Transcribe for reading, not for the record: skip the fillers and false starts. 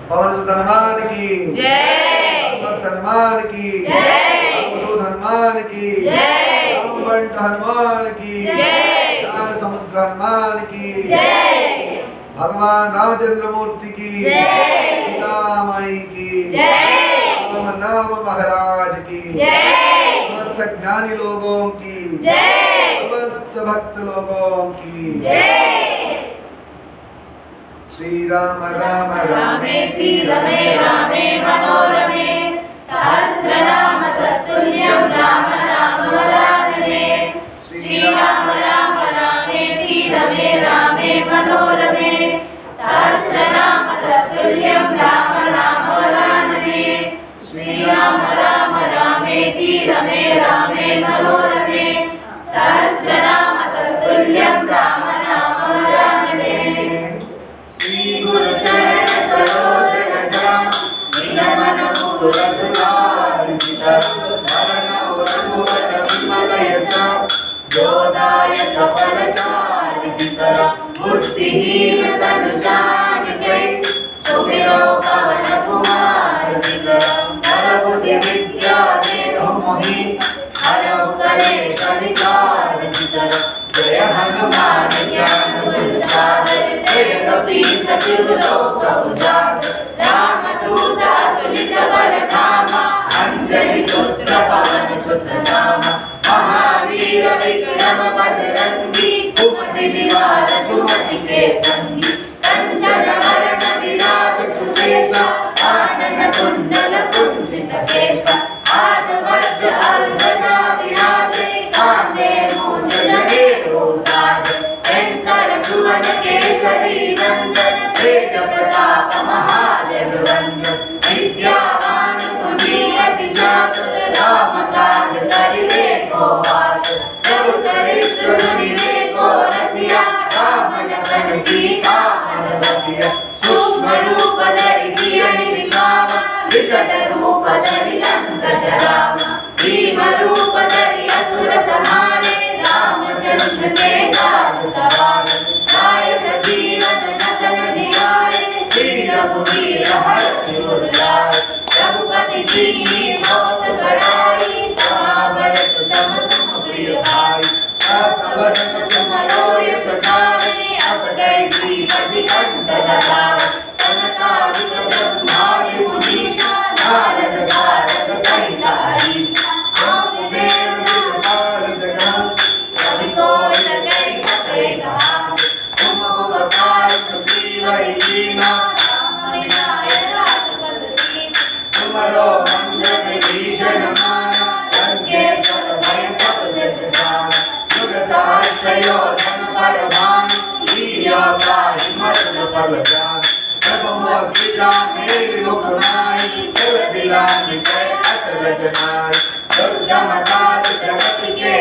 पवन सुत हनुमान की जय। भक्त हनुमान की जय। अवधूत हनुमान की जय। रामबंट हनुमान की जय। ज्ञान समुद्र हनुमान की जय। भगवान रामचंद्र मूर्ति की जय। सीता माई की जय। राम नाम महाराज की जय। समस्त ज्ञानी लोगों की जय। समस्त भक्त लोगों की जय। श्री राम राम रामेति रमे रामे मनोरमे सहस्रनाम तत्तुल्यं राम नाम वरानने। श्री राम राम रामेति रमे रामे मनोरमे सहस्रनाम तत्तुल्यं राम नाम वरानने। श्री राम राम रामेति रमे रामे मनोरमे सहस्रनाम तत्तुल्यं राम नाम वरानने। श्री गुरु चरण सरोज रज निज मन मुकुर सुधारित वरण रघुवर विमल यश जोदायक फलचारित बुद्धिहीन तनु जानिके सुमिरो पवन कुमार सिकरम बल बुद्धि विद्या देहु मोहि हरहु कलेश विकार सिकरम। जय हनुमान ज्ञान गुण सागर जय कपीस तिहु लोक उजागर रामदूत अतुलित बल धामा अंजनी पुत्र पवन सुत नामा। महावीर विक्रम बजरंगी कुमति निवार सुमति के संगी कंचन वरण विराज सुबेसा कानन कुंडल कुंचित केसा आदवर्ज अर्धजा विराजे कांधे मूंज जनेऊ साजे शंकर सुवन केसरी नंदन तेज प्रताप महाजगवंदन विद्यावान गुणी अति चातुर राम काज करिबे को आतुर प्रभु चरित्र सुनिबे को रसिया राम लखन सीता मन बसिया सूक्ष्म रूप धरि सियहि दिखावा विकट रूप धरि लंक जरावा भीम रूप धरि असुर संहारे रामचंद्र के काज सवारे लाए सजीवन लखन जियाए श्री रघुवीर हरषि उर लाए रघुपति कीन्ही बहुत बड़ाई महाभारत सम तुम प्रिय भाई सवर्ण तुम्हारो यश गावे अस गए श्रीपति कंठ लगावे सनकादिक ब्रह्मादि मुनीषा नारद सारद सहित हरीशा देव दिलपाल जगन कवि कोविद कहि सके कहान तुम उपकार सुग्रीव कीना राम मिलाय राजपद दीना। तुमरो मंगल भीषण माना लंकेश्वर भय सब जग जाना युग सहस्र योधन पर भानु वीर्य गाहि मरण फल जान। प्रभु मोक्ष मेरि मुख माहि जल दिलानि जय अचरज नाहि दुर्गम काज जगत के